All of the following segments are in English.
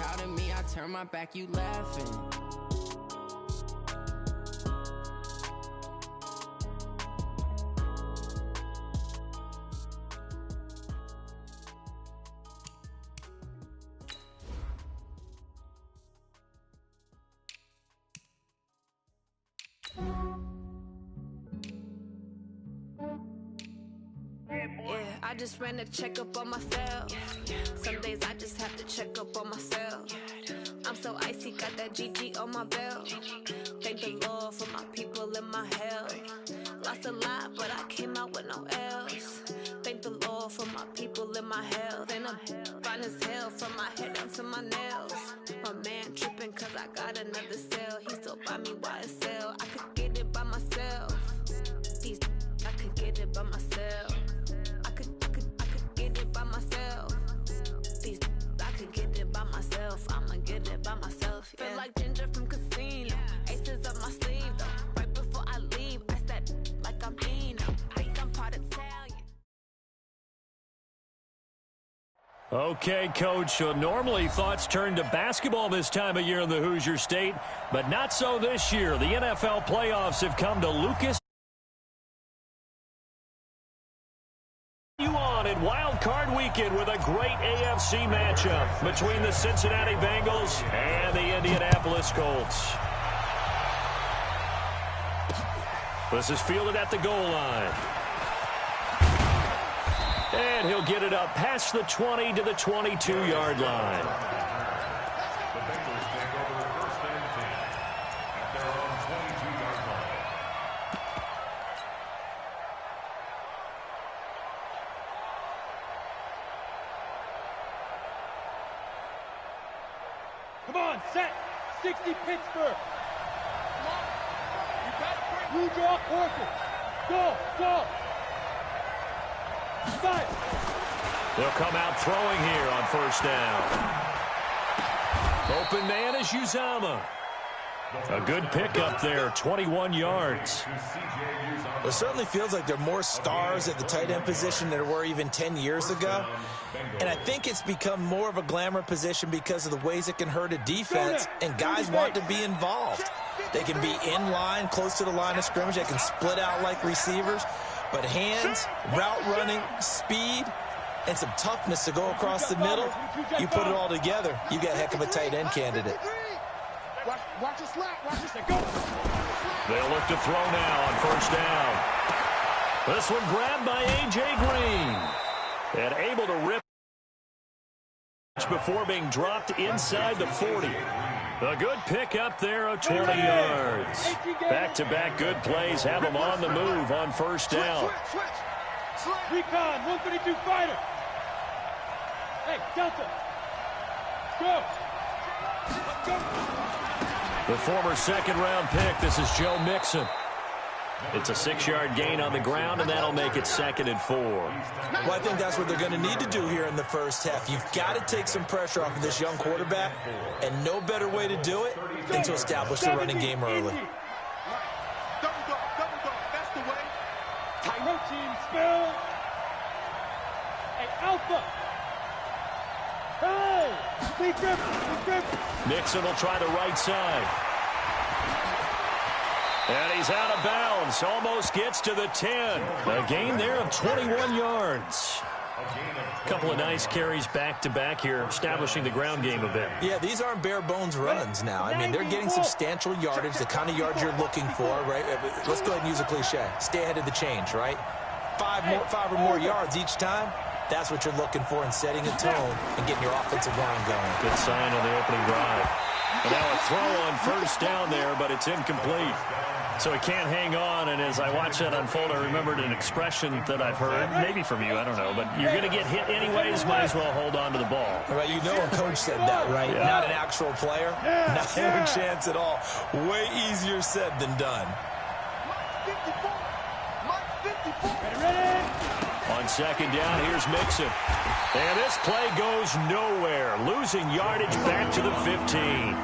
proud of me, I turn my back, you laughing. I just ran a checkup on myself. Some days I just have to check up on myself. I'm so icy, got that GG on my belt. Thank the Lord for my people and my health. Lost a lot, but I came out with no else. Thank the Lord for my people and my health. And I'm fine as hell from my head down to my nails. My man tripping cause I got another cell. He still buy me YSL. I could get it by myself. These I could get it by myself. I could get it by myself. These I could get it by myself. I'ma get it by myself. Yeah. Feel like Ginger from Casino. Aces up my sleeve though. Right before I leave, I said like I'm Dino. Think I'm part Italian. Okay, Coach, so normally thoughts turn to basketball this time of year in the Hoosier State, but not so this year. The NFL playoffs have come to Lucas on in Wild Card Weekend with a great AFC matchup between the Cincinnati Bengals and the Indianapolis Colts. This is fielded at the goal line. And he'll get it up past the 20 to the 22-yard line. The Bengals take over the first and 10 at their own 22-yard line. Come on, set. 60 Pittsburgh. Come on. You got it. You draw Orchard. Go, go. Five. They'll come out throwing here on first down. Open man is Uzama. A good pickup there, 21 yards. It certainly feels like there are more stars at the tight end position than there were even 10 years ago. And I think it's become more of a glamour position because of the ways it can hurt a defense, and guys want to be involved. They can be in line, close to the line of scrimmage. They can split out like receivers. But hands, route running, speed, and some toughness to go across the middle, you put it all together, you got a heck of a tight end candidate. Watch the slap. Watch this. Go. They'll look to throw now on first down. This one grabbed by A.J. Green. And able to rip before being dropped inside the 40. A good pickup there of 20 yards. Back-to-back good plays have them on the move on first down. Recon, 132 fighter. Hey, Delta. Go. Let's go. The former second-round pick, this is Joe Mixon. It's a 6-yard gain on the ground, and that'll make it 2nd and 4. Well, I think that's what they're going to need to do here in the first half. You've got to take some pressure off of this young quarterback, and no better way to do it than to establish the running game early. Double dog, that's the way. Tyro team spell. Hey, Alpha. Hey, be grip. Nixon will try the right side. And he's out of bounds. Almost gets to the 10. A gain there of 21 yards. A couple of nice carries back-to-back here, establishing the ground game a bit. Yeah, these aren't bare-bones runs now. I mean, they're getting substantial yardage, the kind of yards you're looking for, right? Let's go ahead and use a cliche. Stay ahead of the change, right? Five or more yards each time. That's what you're looking for in setting a tone and getting your offensive line going. Good sign on the opening drive. And now a throw on first down there, but it's incomplete. So he can't hang on, and as I watch that unfold, I remembered an expression that I've heard, maybe from you, I don't know, but you're going to get hit anyways, might as well hold on to the ball. Right, you know a coach said that, right? Yeah. Not an actual player. Not a chance at all. Way easier said than done. Ready? On second down, here's Mixon. And this play goes nowhere, losing yardage back to the 15.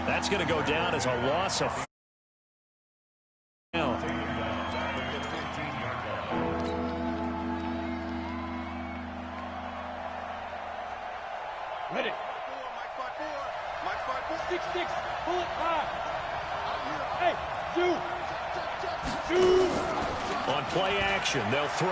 That's going to go down as a loss of Ready. 6-6, bullet high. Hey, two. On play action, they'll throw.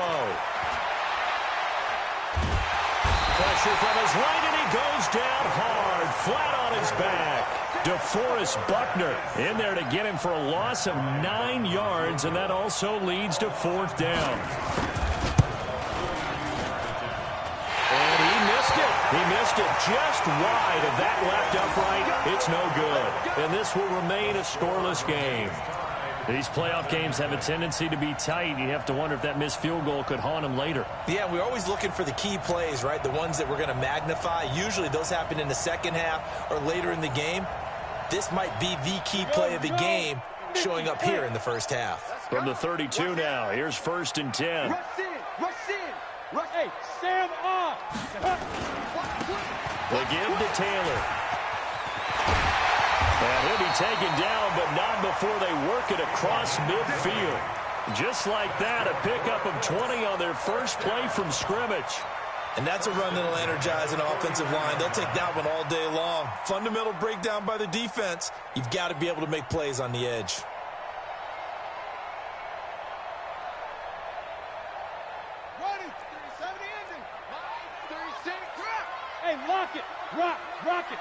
Pressure from his right, and he goes down hard, flat on his back. DeForest Buckner in there to get him for a loss of 9 yards, and that also leads to 4th down. And he missed it. He missed it just wide of that left upright. It's no good. And this will remain a scoreless game. These playoff games have a tendency to be tight. You have to wonder if that missed field goal could haunt him later. Yeah, we're always looking for the key plays, right? The ones that we're going to magnify. Usually those happen in the second half or later in the game. This might be the key play of the game showing up here in the first half. From the 32 now, here's 1st and 10. Rush in. Hey, Sam on. The give to Taylor. And he'll be taken down, but not before they work it across midfield. Just like that, a pickup of 20 on their first play from scrimmage. And that's a run that'll energize an offensive line. They'll take that one all day long. Fundamental breakdown by the defense. You've got to be able to make plays on the edge. Hey, lock it. Rock it.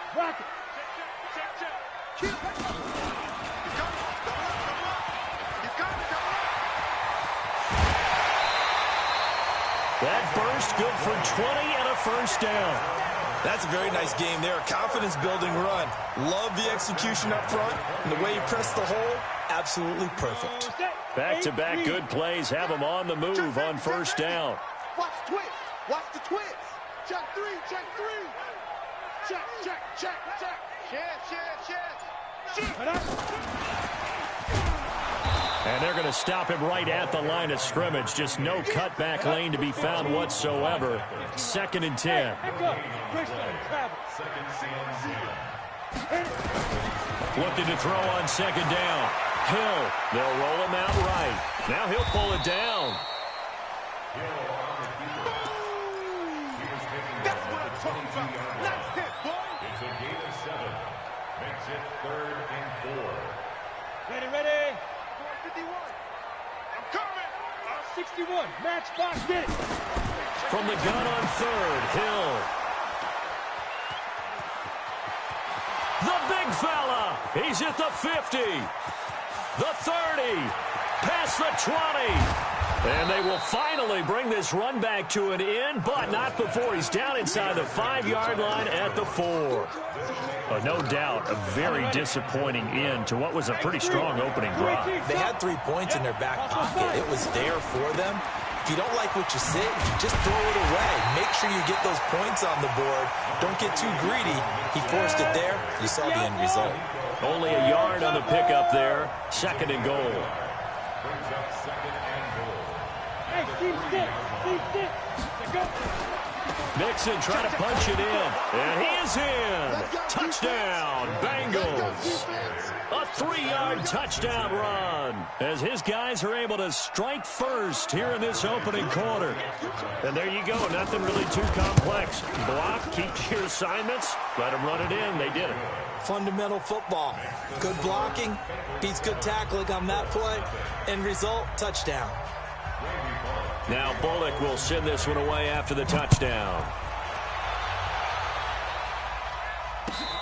That burst good for 20 and a first down. That's a very nice game there. Confidence-building run. Love the execution up front. And the way he pressed the hole, absolutely perfect. Back-to-back good plays have them on the move on first down. Watch the twist. Check three. Check. And they're going to stop him right at the line of scrimmage. Just no cutback lane to be found whatsoever. 2nd and 10. Looking to throw on 2nd down. Hill, they'll roll him out right. Now he'll pull it down. That's what I'm talking about. Nice hit, boy. It's a gain of 7. Makes it 3rd and 4. Ready. 51. I'm coming. 61. Match box. Get it. From the gun on 3rd, Hill. The big fella. He's at the 50. The 30. Past the 20. And they will finally bring this run back to an end, but not before he's down inside the 5-yard line at the 4. No doubt, a very disappointing end to what was a pretty strong opening drive. They had 3 points in their back pocket. It was there for them. If you don't like what you see, just throw it away. Make sure you get those points on the board. Don't get too greedy. He forced it there. You saw the end result. Only a yard on the pickup there. 2nd and goal. Brings up 2nd and goal. Hey, C6. Mixon trying to punch it in. And he is in. Touchdown, Bengals. A 3-yard touchdown run as his guys are able to strike first here in this opening quarter. And there you go. Nothing really too complex. Block, keep to your assignments, let them run it in. They did it. Fundamental football. Good blocking, beats good tackling on that play. End result, touchdown. Now Bullock will send this one away after the touchdown.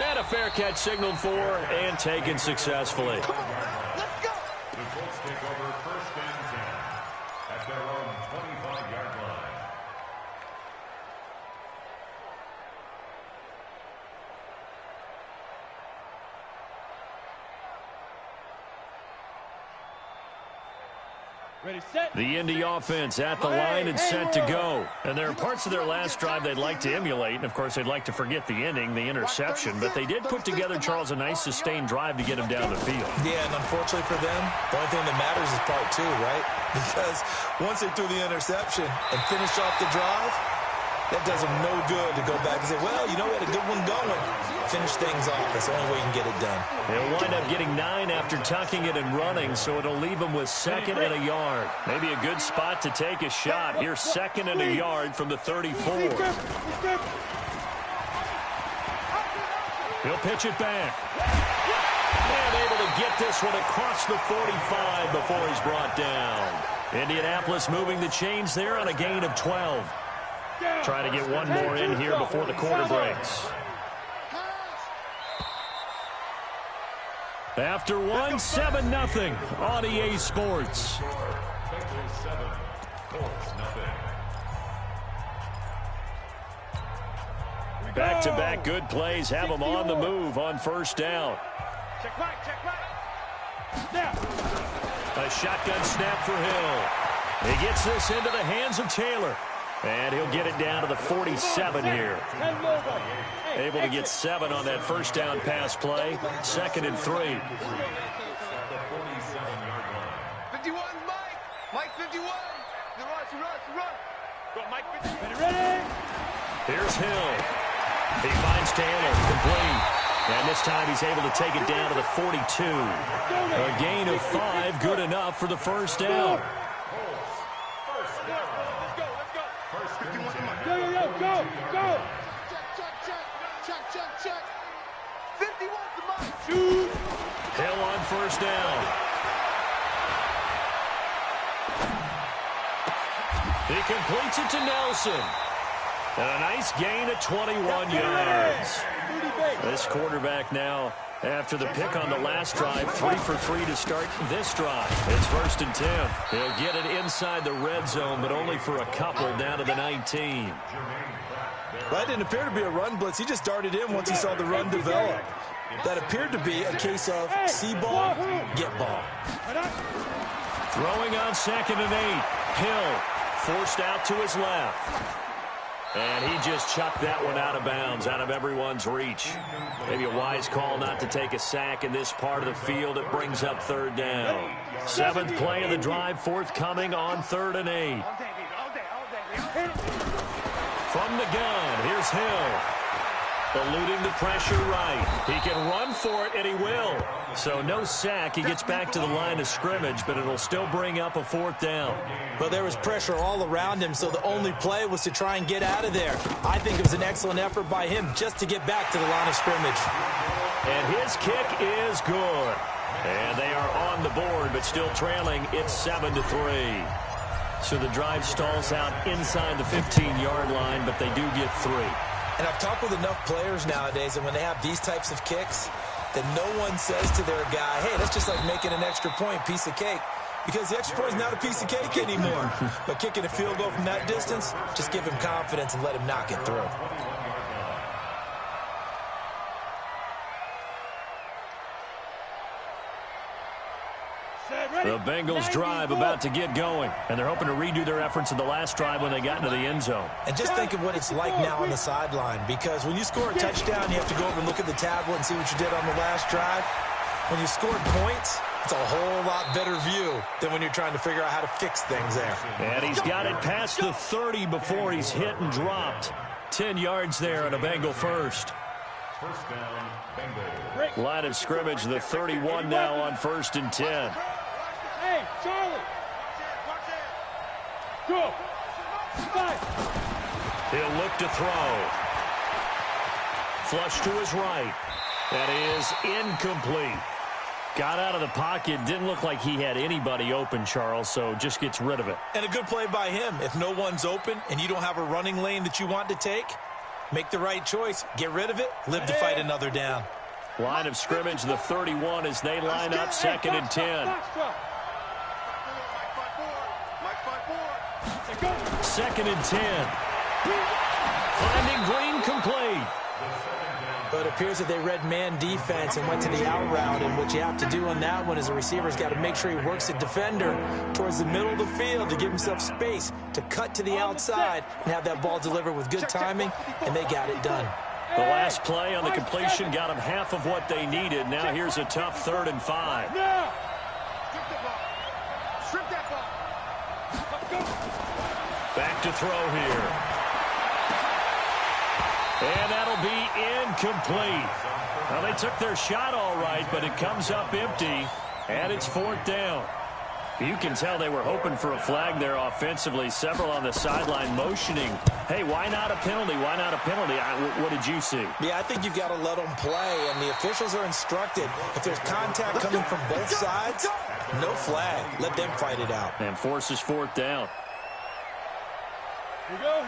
And a fair catch signaled for and taken successfully. Come on, let's go. The Colts take over 1st and 10 at their own 25-yard line. Ready, set. The Indy offense at the line and set to go. And there are parts of their last drive they'd like to emulate. And, of course, they'd like to forget the ending, the interception. But they did put together, Charles, a nice sustained drive to get him down the field. Yeah, and unfortunately for them, the only thing that matters is part 2, right? Because once they threw the interception and finished off the drive, that does them no good to go back and say, well, you know, we had a good one going. Finish things off. That's the only way you can get it done. They'll wind up getting 9 after tucking it and running, so it'll leave them with 2nd and a yard. Maybe a good spot to take a shot. Here's 2nd and a yard from the 34. He'll pitch it back. And able to get this one across the 45 before he's brought down. Indianapolis moving the chains there on a gain of 12. Trying to get one more in here before the quarter breaks. After one, 7-0 on EA Sports. Back-to-back good plays have them on the move on first down. Check right, check right. Now. A shotgun snap for Hill. He gets this into the hands of Taylor. And he'll get it down to the 47 here. Able to get 7 on that first down pass play. 2nd and 3. 51, Mike. Mike 51. Run. Go, Mike 51. Ready? Here's Hill. He finds Taylor, complete. And this time he's able to take it down to the 42. A gain of 5, good enough for the first down. Go. Check. 51 to Mike. Hill on first down. He completes it to Nelson. And a nice gain of 21 yards. This quarterback now, after the pick on the last drive, 3 for 3 to start this drive. It's 1st and 10. He'll get it inside the red zone, but only for a couple down to the 19. That didn't appear to be a run blitz. He just darted in once he saw the run develop. That appeared to be a case of see ball, get ball. Throwing on 2nd and 8. Hill forced out to his left. And he just chucked that one out of bounds, out of everyone's reach. Maybe a wise call not to take a sack in this part of the field. It brings up 3rd down. 7th play of the drive forthcoming on 3rd and 8. From the gun, here's Hill. Eluding the pressure right. He can run for it, and he will. So no sack. He gets back to the line of scrimmage, but it'll still bring up a 4th down. Well, there was pressure all around him, so the only play was to try and get out of there. I think it was an excellent effort by him just to get back to the line of scrimmage. And his kick is good. And they are on the board, but still trailing. It's 7-3. So the drive stalls out inside the 15-yard line, but they do get 3. And I've talked with enough players nowadays, and when they have these types of kicks, that no one says to their guy, hey, that's just like making an extra point, piece of cake. Because the extra point is not a piece of cake anymore. But kicking a field goal from that distance, just give him confidence and let him knock it through. The Bengals drive about to get going, and they're hoping to redo their efforts in the last drive when they got into the end zone. And just think of what it's like now on the sideline, because when you score a touchdown, you have to go over and look at the tablet and see what you did on the last drive. When you scored points, it's a whole lot better view than when you're trying to figure out how to fix things there. And he's got it past the 30 before he's hit and dropped. 10 yards there on a Bengal first. First down, Bengals. Line of scrimmage, the 31 now on 1st and 10. Hey, Charlie. Go. Five. He'll look to throw. Flush to his right. That is incomplete. Got out of the pocket. Didn't look like he had anybody open, Charles, so just gets rid of it. And a good play by him. If no one's open and you don't have a running lane that you want to take, make the right choice. Get rid of it. Live to fight another down. Line of scrimmage, the 31 as they line up 2nd and 10. 2nd and 10. Finding Green complete. But it appears that they read man defense and went to the out route, and what you have to do on that one is the receiver's got to make sure he works the defender towards the middle of the field to give himself space to cut to the outside and have that ball delivered with good timing, and they got it done. The last play on the completion got them half of what they needed. Now here's a tough 3rd and 5. Back to throw here. And that'll be incomplete. Well, they took their shot all right, but it comes up empty, and it's 4th down. You can tell they were hoping for a flag there offensively. Several on the sideline motioning, hey, why not a penalty? Why not a penalty? What did you see? Yeah, I think you've got to let them play, and the officials are instructed. If there's contact coming from both sides, no flag. Let them fight it out. And forces fourth down.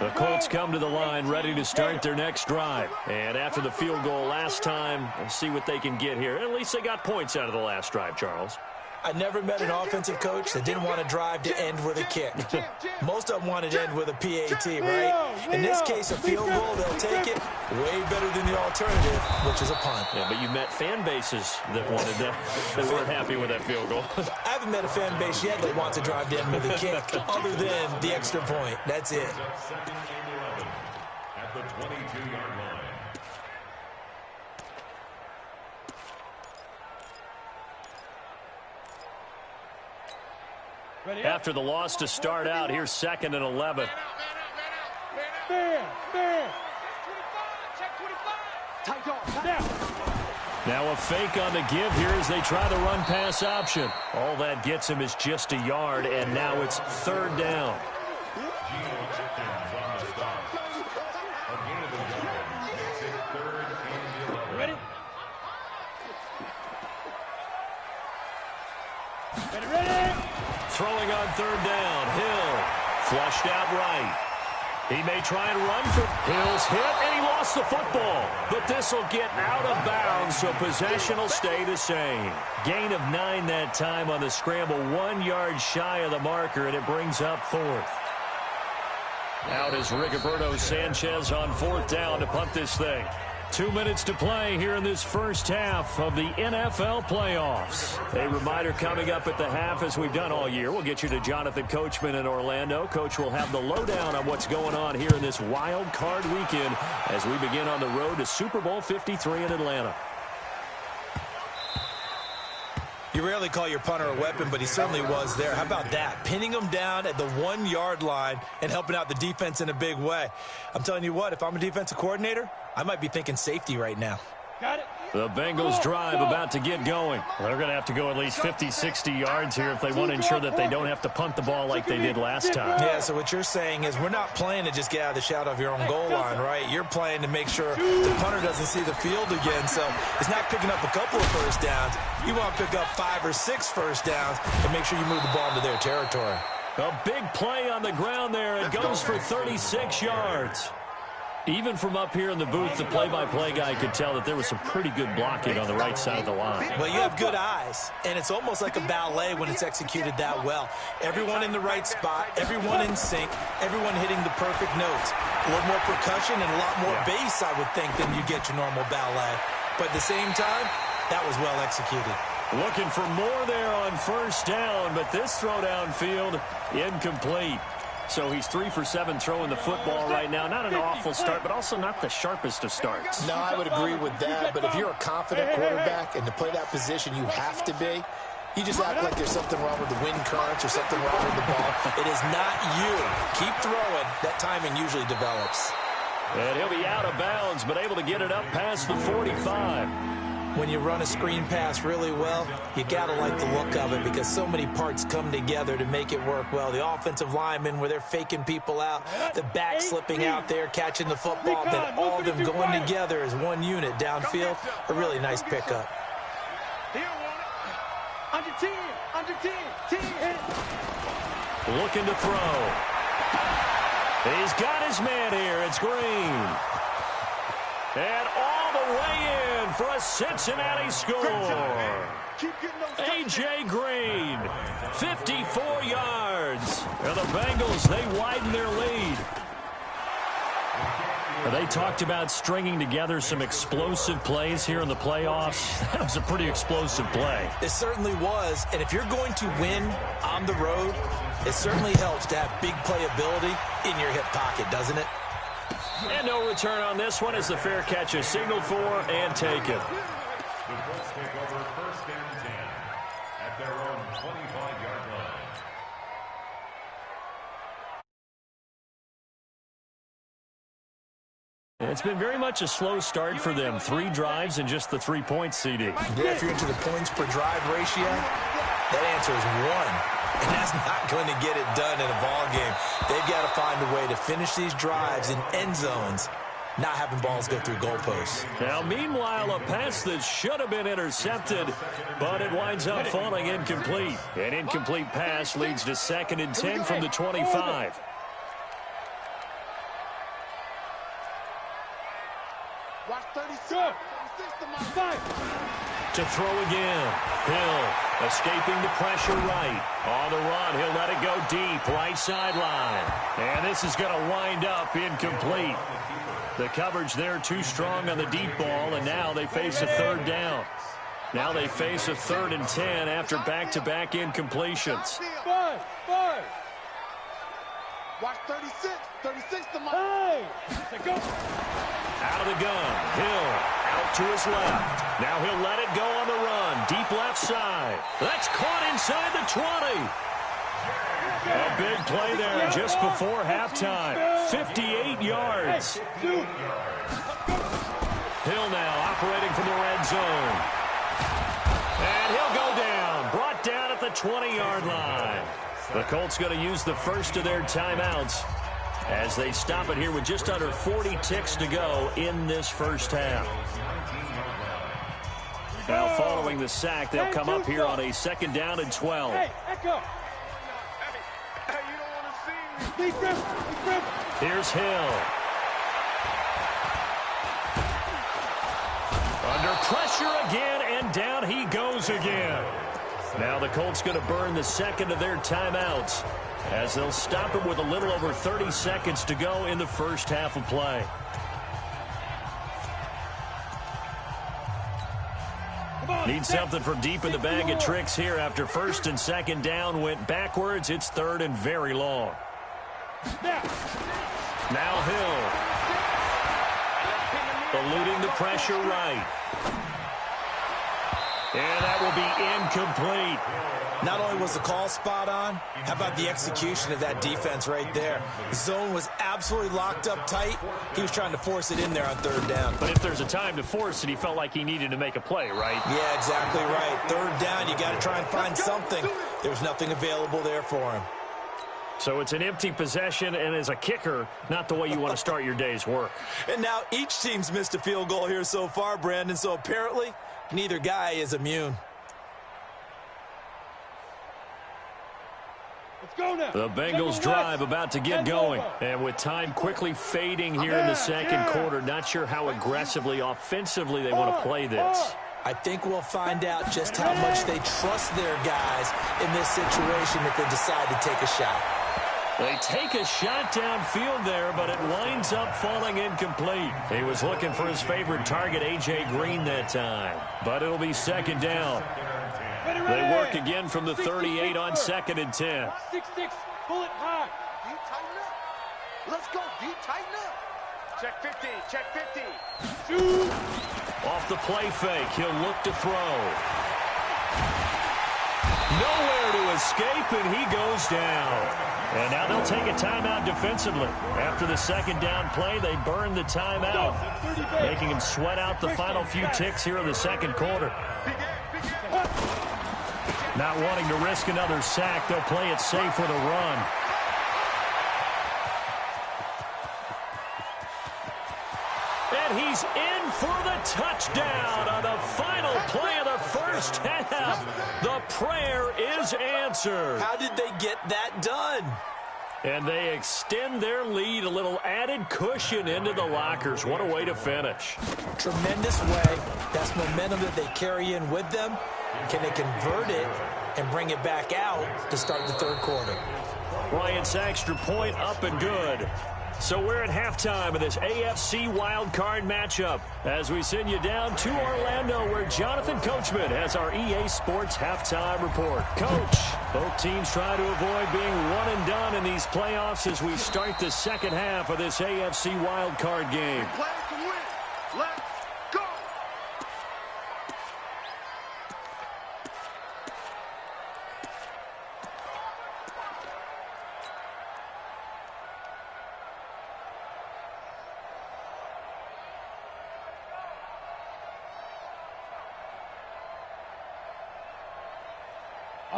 The Colts come to the line ready to start their next drive. And after the field goal last time, we'll see what they can get here. At least they got points out of the last drive, Charles. I never met an offensive coach that didn't want to drive to end with a kick. Most of them wanted to end with a PAT, right? In this case, a field goal, they'll take it way better than the alternative, which is a punt. Yeah, but you met fan bases that wanted that, that weren't happy with that field goal. I haven't met a fan base yet that wants to drive to end with a kick, other than the extra point. That's it. At the 22-yard line. After the loss to start out, here's 2nd and 11. Now a fake on the give here as they try the run-pass option. All that gets him is just a yard, and now it's 3rd down. Ready? Ready? Throwing on 3rd down, Hill flushed out right. He may try and run for Hill's hit, and he lost the football. But this will get out of bounds, so possession will stay the same. Gain of 9 that time on the scramble, 1 yard shy of the marker, and it brings up 4th. Out is Rigoberto Sanchez on 4th down to punt this thing. 2 minutes to play here in this first half of the NFL playoffs. A reminder coming up at the half, as we've done all year. We'll get you to Jonathan Coachman in Orlando. Coach will have the lowdown on what's going on here in this wild card weekend as we begin on the road to Super Bowl 53 in Atlanta. You rarely call your punter a weapon, but he certainly was there. How about that? Pinning him down at the 1 yard line and helping out the defense in a big way. I'm telling you what, if I'm a defensive coordinator, I might be thinking safety right now. Got it. The Bengals drive about to get going. They're going to have to go at least 50, 60 yards here if they want to ensure that they don't have to punt the ball like they did last time. Yeah, so what you're saying is we're not playing to just get out of the shadow of your own goal line, right? You're playing to make sure the punter doesn't see the field again. So it's not picking up a couple of first downs. You want to pick up 5 or 6 first downs and make sure you move the ball into their territory. A big play on the ground there. It goes for 36 yards. Even from up here in the booth, the play-by-play guy could tell that there was some pretty good blocking on the right side of the line. Well, you have good eyes, and it's almost like a ballet when it's executed that well. Everyone in the right spot, everyone in sync, everyone hitting the perfect notes. A little more percussion and a lot more bass, I would think, than you get your normal ballet. But at the same time, that was well executed. Looking for more there on 1st down, but this throw downfield, incomplete. So he's 3 for 7 throwing the football right now. Not an awful start, but also not the sharpest of starts. No, I would agree with that. But if you're a confident quarterback and to play that position, you have to be. You just act like there's something wrong with the wind currents or something wrong with the ball. It is not you. Keep throwing. That timing usually develops. And he'll be out of bounds, but able to get it up past the 45. When you run a screen pass really well, you got to like the look of it because so many parts come together to make it work well. The offensive linemen, where they're faking people out, the back slipping out there, catching the football, then all of them going together as one unit downfield, a really nice pickup. Under 10, 10. Looking to throw. He's got his man here. It's Green. And all the way in for a Cincinnati score. A.J. Green, 54 yards. And the Bengals, they widen their lead. They talked about stringing together some explosive plays here in the playoffs. That was a pretty explosive play. It certainly was. And if you're going to win on the road, it certainly helps to have big playability in your hip pocket, doesn't it? And no return on this one as the fair catch is signaled for and taken. The Colts take over 1st and 10 at their own 25-yard line. It's been very much a slow start for them. 3 drives and just the 3 points, CD. Yeah, if you're into the points per drive ratio, that answer is 1. And that's not going to get it done in a ball game. They've got to find a way to finish these drives in end zones, not having balls go through goalposts. Now, meanwhile, a pass that should have been intercepted, but it winds up falling incomplete. An incomplete pass leads to 2nd and 10 from the 25. Watch 36. Go. 36 to my To throw again. Hill escaping the pressure right. On the run, he'll let it go deep, right sideline. And this is going to wind up incomplete. The coverage there too strong on the deep ball, and now they face a 3rd down. Now they face a 3rd and 10 after back-to-back incompletions. 5. Watch 36. 36 to my Go. Out of the gun. Hill out to his left. Now he'll let it go on the run. Deep left side. That's caught inside the 20. A big play there just before halftime. 58 yards. Hill now operating from the red zone. And he'll go down. Brought down at the 20-yard line. The Colts going to use the first of their timeouts as they stop it here with just under 40 ticks to go in this first half. Now following the sack, they'll come up here on a 2nd down and 12. Hey, Echo. Here's Hill. Under pressure again, and down he goes again. Now the Colts going to burn the 2nd of their timeouts as they'll stop it with a little over 30 seconds to go in the first half of play. Need something from deep in the bag of tricks here after 1st and 2nd down went backwards. It's 3rd and very long. Now Hill. Eluding the pressure right. And that will be incomplete. Not only was the call spot on, how about the execution of that defense right there? The zone was absolutely locked up tight. He was trying to force it in there on 3rd down. But if there's a time to force it, he felt like he needed to make a play, right? Yeah, exactly right. 3rd down, you got to try and find something. There's nothing available there for him. So it's an empty possession, and as a kicker, not the way you want to start your day's work. And now each team's missed a field goal here so far, Brandon, so apparently neither guy is immune. Let's go now. The Bengals drive about to get going. And with time quickly fading here in the 2nd quarter, not sure how aggressively, offensively they want to play this. I think we'll find out just how much they trust their guys in this situation if they decide to take a shot. They take a shot downfield there, but it winds up falling incomplete. He was looking for his favorite target, A.J. Green, that time. But it'll be 2nd down. They work again from the 38 on 2nd and 10. 6-6, pull it high. deep tighten up. Let's go, deep tighten up. Check 50, check 50. Shoot. Off the play fake, he'll look to throw. Nowhere to escape, and he goes down. And now they'll take a timeout defensively. After the 2nd down play, they burn the timeout, making him sweat out the final few ticks here in the 2nd quarter. Not wanting to risk another sack, they'll play it safe with a run. And he's in for the touchdown on the final play of the first half. The prayer is answered. How did they get that done? And they extend their lead, a little added cushion into the lockers. What a way to finish. Tremendous way. That's momentum that they carry in with them. Can they convert it and bring it back out to start the 3rd quarter? Bryant's extra point up and good. So we're at halftime of this AFC wildcard matchup as we send you down to Orlando where Jonathan Coachman has our EA Sports halftime report. Coach, both teams try to avoid being one and done in these playoffs as we start the 2nd half of this AFC wildcard game. Play to win. Let's go.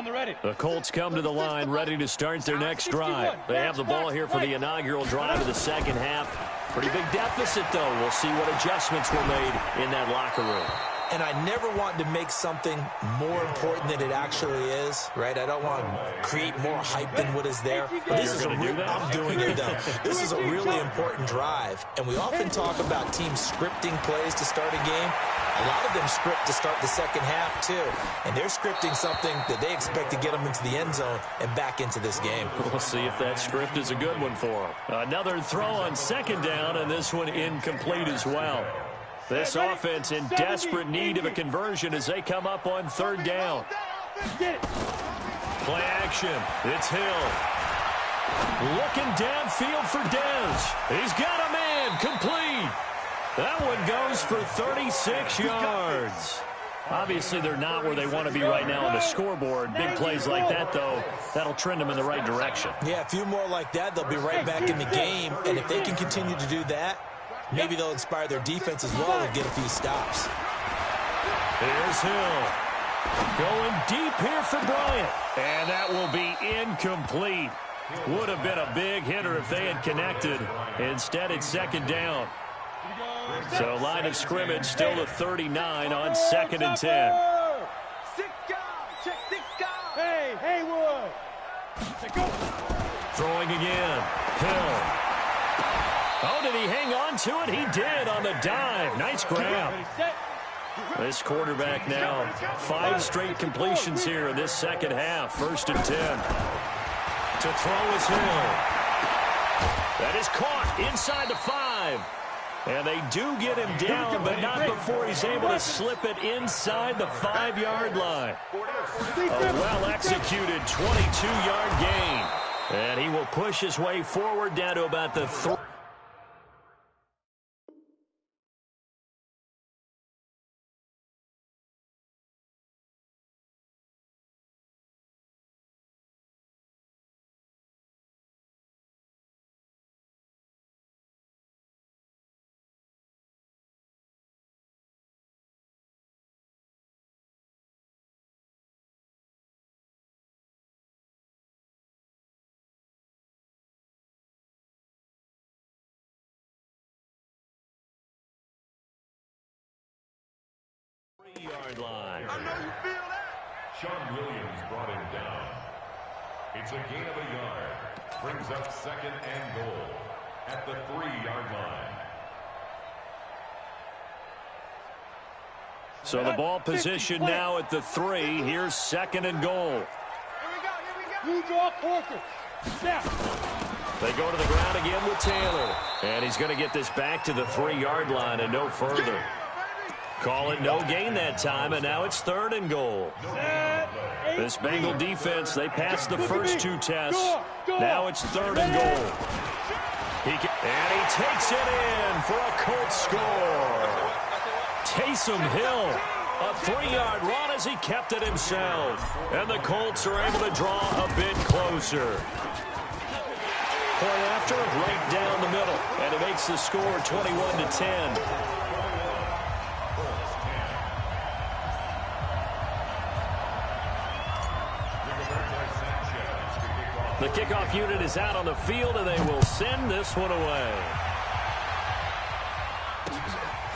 On the ready. The Colts come to the line ready to start their next drive. They have the ball here for the inaugural drive of the second half. Pretty big deficit, though. We'll see what adjustments were made in that locker room. And I never want to make something more important than it actually is, right? I don't want to create more hype than what is there. But this is I'm doing it, though. This is a really important drive. And we often talk about teams scripting plays to start a game. A lot of them script to start the second half, too. And they're scripting something that they expect to get them into the end zone and back into this game. We'll see if that script is a good one for them. Another throw on second down, and this one incomplete as well. This offense in desperate need of a conversion as they come up on third down. Play action. It's Hill. Looking downfield for Dez. He's got a man. Complete. That one goes for 36 yards. Obviously, they're not where they want to be right now on the scoreboard. Big plays like that, though, that'll trend them in the right direction. Yeah, a few more like that, they'll be right back in the game. And if they can continue to do that, maybe they'll inspire their defense as well and get a few stops. Here's Hill. Going deep here for Bryant. And that will be incomplete. Would have been a big hitter if they had connected. Instead, it's second down. So line of scrimmage still to 39 on 2nd and 10. Hey, Haywood. Throwing again. Hill. Oh, did he hang on to it? He did on the dive. Nice grab. This quarterback now, 5 straight completions here in this second half. 1st and 10. To throw is Hill. That is caught inside the 5. And they do get him down, but not before he's able to slip it inside the 5-yard line. A well-executed 22-yard gain. And he will push his way forward down to about the 3. Yard line. I know you feel that. Sean Williams brought him down. It's a gain of a yard. Brings up 2nd and goal at the 3-yard line. So the ball position now at the 3. Here's 2nd and goal. Here we go. You draw quarter. Snap. They go to the ground again with Taylor. And he's going to get this back to the 3-yard line and no further. Call it no gain that time, and now it's 3rd and goal. This Bengal defense, they passed the first 2 tests. Now it's 3rd and goal. And he takes it in for a Colts score. Taysom Hill, a 3-yard run as he kept it himself. And the Colts are able to draw a bit closer. Point after, right down the middle. And it makes the score 21-10. The kickoff unit is out on the field, and they will send this one away.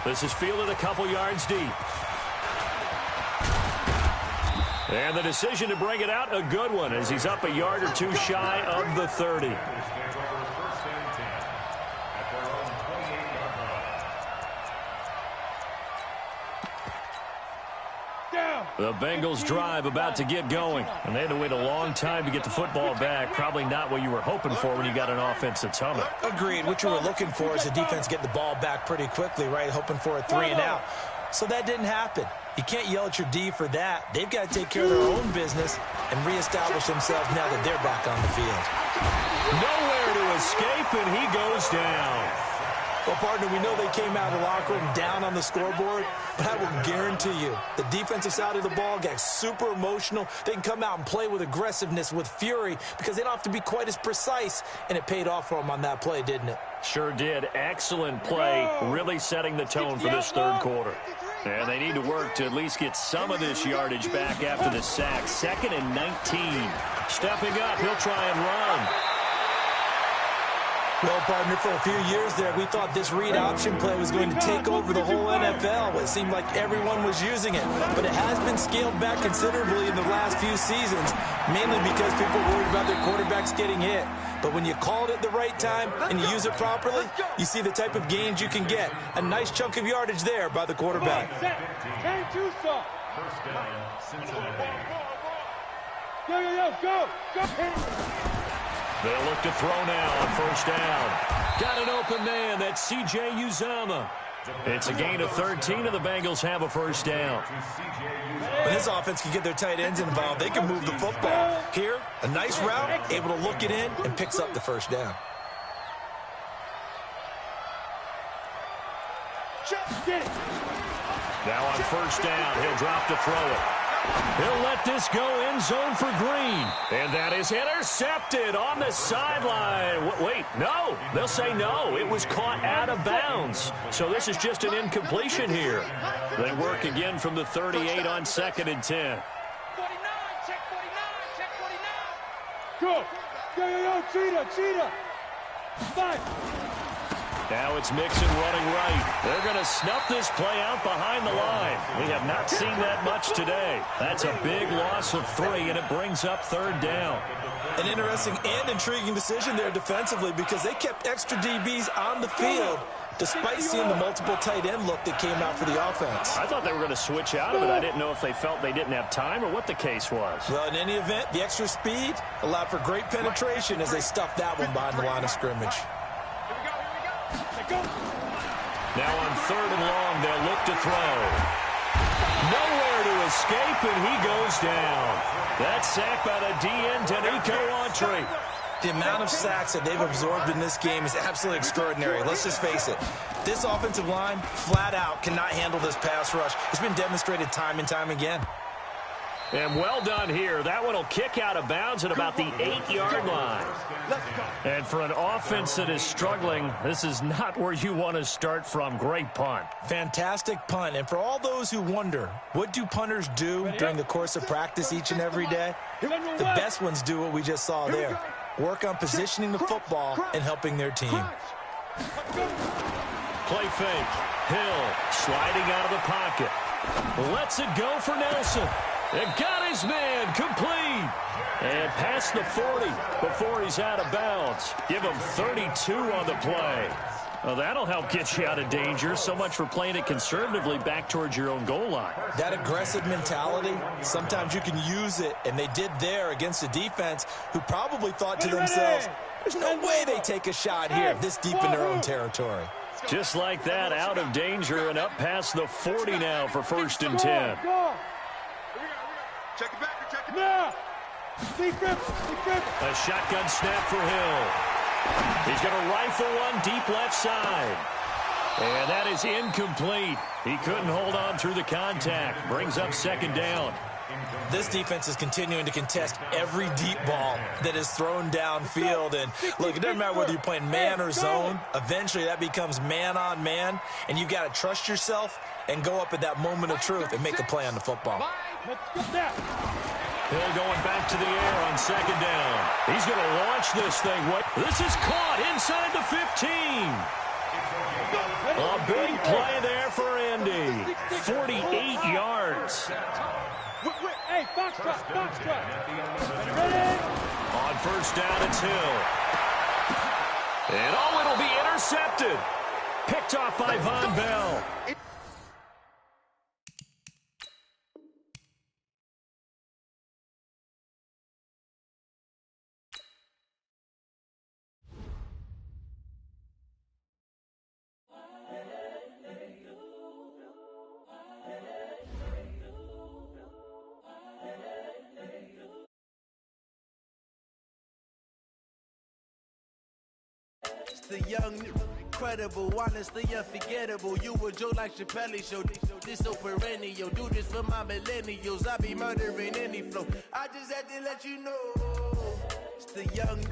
This is fielded a couple yards deep. And the decision to bring it out, a good one, as he's up a yard or 2 shy of the 30. The Bengals drive about to get going. And they had to wait a long time to get the football back. Probably not what you were hoping for when you got an offense that's humming. Agreed. What you were looking for is the defense get the ball back pretty quickly, right? Hoping for a 3 and out. So that didn't happen. You can't yell at your D for that. They've got to take care of their own business and reestablish themselves now that they're back on the field. Nowhere to escape, and he goes down. Well, partner, we know they came out of the locker room down on the scoreboard, but I will guarantee you the defensive side of the ball got super emotional. They can come out and play with aggressiveness, with fury, because they don't have to be quite as precise, and it paid off for them on that play, didn't it? Sure did. Excellent play, really setting the tone for this third quarter. And they need to work to at least get some of this yardage back after the sack. 2nd and 19. Stepping up, he'll try and run. Well, partner, for a few years there, we thought this read option play was going to take over the whole NFL. It seemed like everyone was using it, but it has been scaled back considerably in the last few seasons, mainly because people worried about their quarterbacks getting hit. But when you call it at the right time and you use it properly, you see the type of gains you can get. A nice chunk of yardage there by the quarterback. First down, Cincinnati. Go. They'll look to throw now on 1st down. Got an open man. That's C.J. Uzomah. It's a gain of 13, and the Bengals have a 1st down. When this offense can get their tight ends involved, they can move the football. Here, a nice route, able to look it in, and picks up the 1st down. Now on 1st down, he'll drop to throw it. He'll let this go end zone for Green. And that is intercepted on the sideline. Wait, no. They'll say no. It was caught out of bounds. So this is just an incompletion here. They work again from the 38 on 2nd and 10. 49, check 49. Go, cheetah. 5. Now it's Mixon running right. They're going to snuff this play out behind the line. We have not seen that much today. That's a big loss of 3, and it brings up 3rd down. An interesting and intriguing decision there defensively because they kept extra DBs on the field despite seeing the multiple tight end look that came out for the offense. I thought they were going to switch out of it. I didn't know if they felt they didn't have time or what the case was. Well, in any event, the extra speed allowed for great penetration as they stuffed that one behind the line of scrimmage. Now on 3rd and long, they'll look to throw. Nowhere to escape, and he goes down. That's sacked by the DN, Danico Autry. The amount of sacks that they've absorbed in this game is absolutely extraordinary. Let's just face it. This offensive line, flat out, cannot handle this pass rush. It's been demonstrated time and time again. And well done here. That one will kick out of bounds at about the 8-yard line. And for an offense that is struggling, this is not where you want to start from. Great punt. Fantastic punt. And for all those who wonder, what do punters do during the course of practice each and every day? The best ones do what we just saw there. Work on positioning the football and helping their team. Play fake. Hill sliding out of the pocket. Lets it go for Nelson. And got his man complete. And past the 40 before he's out of bounds. Give him 32 on the play. Well, that'll help get you out of danger. So much for playing it conservatively back towards your own goal line. That aggressive mentality, sometimes you can use it, and they did there against a defense who probably thought to themselves, there's no way they take a shot here this deep in their own territory. Just like that, out of danger and up past the 40 now for 1st and 10. Check it back. Check it back. A shotgun snap for Hill. He's going to rifle one deep left side. And that is incomplete. He couldn't hold on through the contact. Brings up 2nd down. This defense is continuing to contest every deep ball that is thrown downfield. And look, it doesn't matter whether you're playing man or zone. Eventually that becomes man on man. And you've got to trust yourself and go up at that moment of truth and make a play on the football. Hill going back to the air on 2nd down. He's going to launch this thing. This is caught inside the 15. A big play there for Indy. 48 yards. Hey, foxtrot. On 1st down, it's Hill. And it'll be intercepted. Picked off by Von Bell. The young, incredible, honestly unforgettable. You a Joe like Chappelle show. This so perennial. Do this for my millennials. I be murdering any flow. I just had to let you know. It's the young,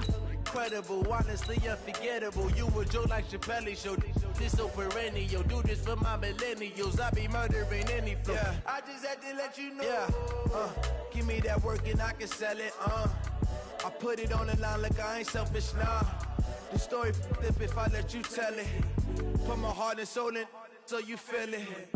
incredible, honestly unforgettable. You a Joe like Chappelle show. This so perennial, do this for my millennials. I be murdering any flow. Yeah. I just had to let you know. Yeah. Give me that work and I can sell it. I put it on the line like I ain't selfish, nah. The story flip if I let you tell it. Put my heart and soul in so you feel it.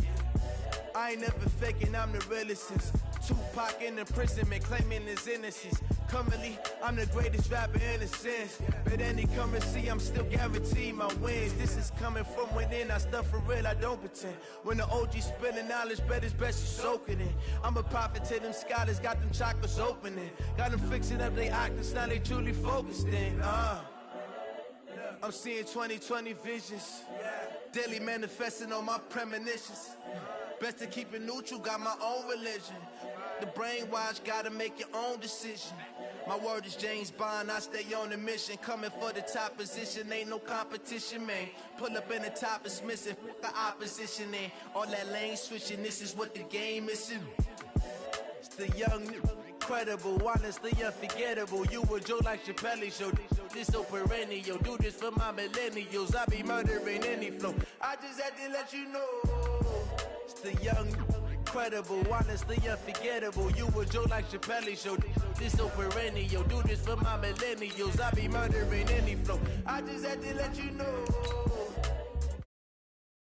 I ain't never faking, I'm the realest since Tupac in imprisonment, claiming his innocence. Currently, I'm the greatest rapper in a sense. But any currency, I'm still guaranteed my wins. This is coming from within, I stuff for real, I don't pretend. When the OG spilling knowledge, bet it's best you soak it in. I'm a prophet to them scholars, got them chakras opening. Got them fixing up they octaves, now they truly focused in. I'm seeing 2020 visions. Daily manifesting on my premonitions. Best to keep it neutral, got my own religion. The brainwash, gotta make your own decision. My word is James Bond, I stay on a mission. Coming for the top position, ain't no competition, man. Pull up in the top, it's missing, fuck the opposition, and all that lane switching, this is what the game is. It's the young, incredible, honestly unforgettable. You a Joe like Chappelle show. This so perennial, do this for my millennials. I be murdering any flow. I just had to let you know. It's the young, incredible, honestly unforgettable. You a Joe like Chappelle show. This so perennial, do this for my millennials. I be murdering any flow. I just had to let you know.